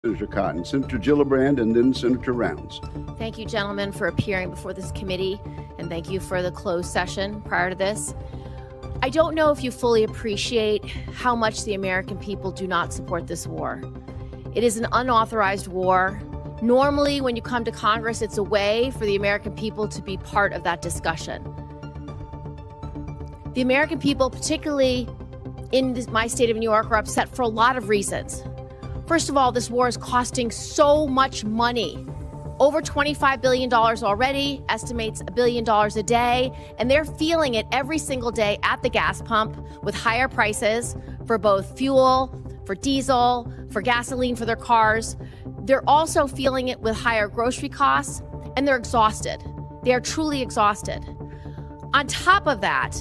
Senator Cotton, Senator Gillibrand, and then Senator Rounds. Thank you, gentlemen, for appearing before this committee, and thank you for the closed session prior to this. I don't know if you fully appreciate how much the American people do not support this war. It is an unauthorized war. Normally, when you come to Congress, it's a way for the American people to be part of that discussion. The American people, particularly in my state of New York, are upset for a lot of reasons. First of all, this war is costing so much money. Over $25 billion already, estimates $1 billion a day, and they're feeling it every single day at the gas pump with higher prices for both fuel, for diesel, for gasoline for their cars. They're also feeling it with higher grocery costs, and they're exhausted. They are truly exhausted. On top of that,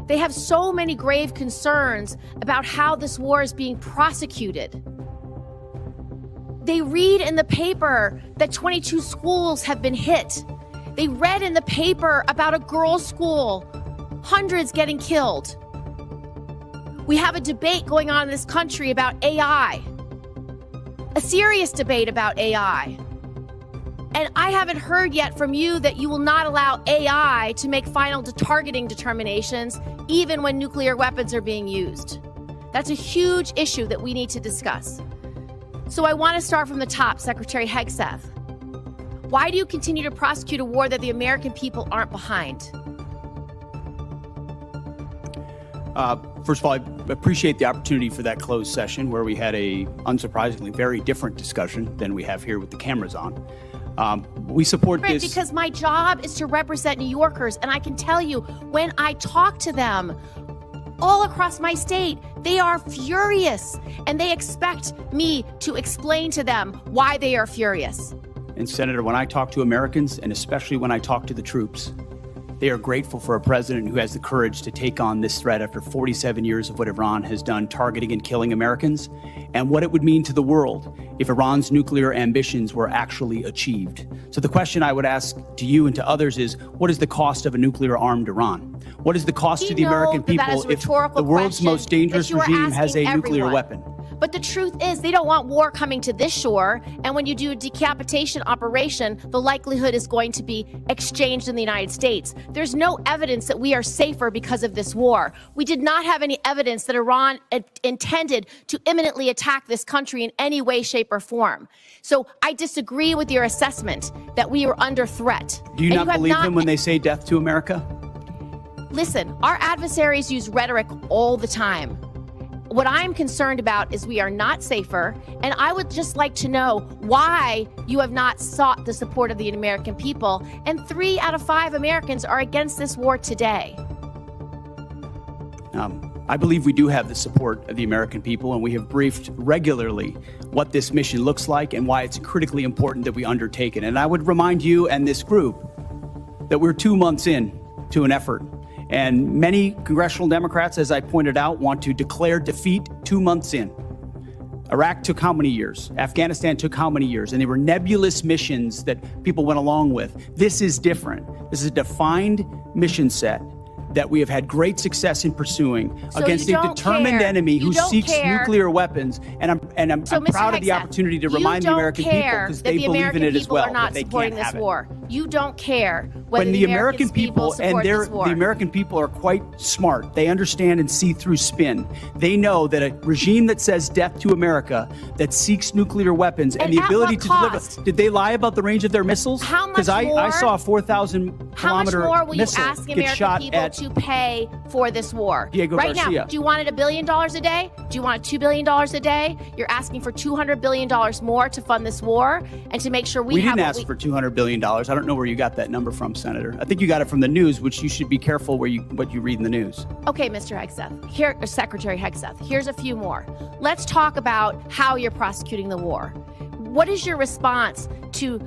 they have so many grave concerns about how this war is being prosecuted. They read in the paper that 22 schools have been hit. They read in the paper about a girls' school, hundreds getting killed. We have a debate going on in this country about AI, a serious debate about AI. And I haven't heard yet from you that you will not allow AI to make final targeting determinations, even when nuclear weapons are being used. That's a huge issue that we need to discuss. So I want to start from the top, Secretary Hegseth. Why do you continue to prosecute a war that the American people aren't behind? First of all, I appreciate the opportunity for that closed session where we had a, unsurprisingly, very different discussion than we have here with the cameras on. We support this because my job is to represent New Yorkers, and I can tell you, when I talk to them all across my state, they are furious, and they expect me to explain to them why they are furious. And Senator, when I talk to Americans, and especially when I talk to the troops, they are grateful for a president who has the courage to take on this threat after 47 years of what Iran has done, targeting and killing Americans, and what it would mean to the world if Iran's nuclear ambitions were actually achieved. So the question I would ask to you and to others is, what is the cost of a nuclear-armed Iran? What is the cost to the American people if the world's most dangerous regime has a nuclear weapon? But the truth is, they don't want war coming to this shore. And when you do a decapitation operation, the likelihood is going to be exchanged in the United States. There's no evidence that we are safer because of this war. We did not have any evidence that Iran intended to imminently attack this country in any way, shape, or form. So I disagree with your assessment that we are under threat. Do you not believe them when they say death to America? Listen, our adversaries use rhetoric all the time. What I'm concerned about is we are not safer, and I would just like to know why you have not sought the support of the American people, and 3 out of 5 Americans are against this war today. I believe we do have the support of the American people, and we have briefed regularly what this mission looks like and why it's critically important that we undertake it. And I would remind you and this group that we're 2 months in to an effort. And many congressional Democrats, as I pointed out, want to declare defeat 2 months in. Iraq took how many years? Afghanistan took how many years? And they were nebulous missions that people went along with. This is different. This is a defined mission set that we have had great success in pursuing against a determined enemy who seeks nuclear weapons. And I'm proud of the opportunity to remind the American people, because they believe in it as well, that they can't have it. You don't care whether when the American people the American people are quite smart. They understand and see through spin. They know that a regime that says death to America, that seeks nuclear weapons and the ability to deliver. Did they lie about the range of their missiles? How much Because I saw a 4,000 kilometer missile get shot at to pay for this war. Diego right Garcia. Now, do you want it $1 billion a day? Do you want $2 billion a day? You're asking for $200 billion more to fund this war and to make sure we have. We didn't ask for $200 billion. I don't know where you got that number from, Senator. I think you got it from the news, which you should be careful what you read in the news. Okay, Mr. Hegseth, Secretary Hegseth, here's a few more. Let's talk about how you're prosecuting the war. What is your response to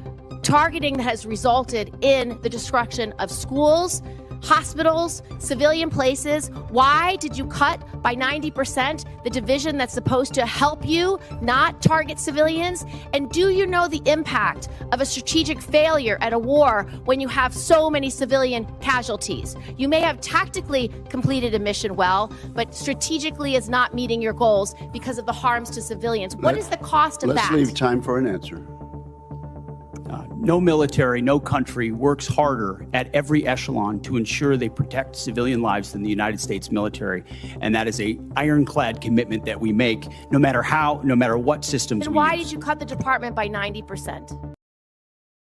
targeting that has resulted in the destruction of schools, hospitals, civilian places. Why did you cut by 90% the division that's supposed to help you not target civilians? And do you know the impact of a strategic failure at a war when you have so many civilian casualties? You may have tactically completed a mission well, but strategically is not meeting your goals because of the harms to civilians. What is the cost of that? Let's leave time for an answer. No military, no country works harder at every echelon to ensure they protect civilian lives than the United States military. And that is a ironclad commitment that we make, no matter how, no matter what systems we use. And why did you cut the department by 90%?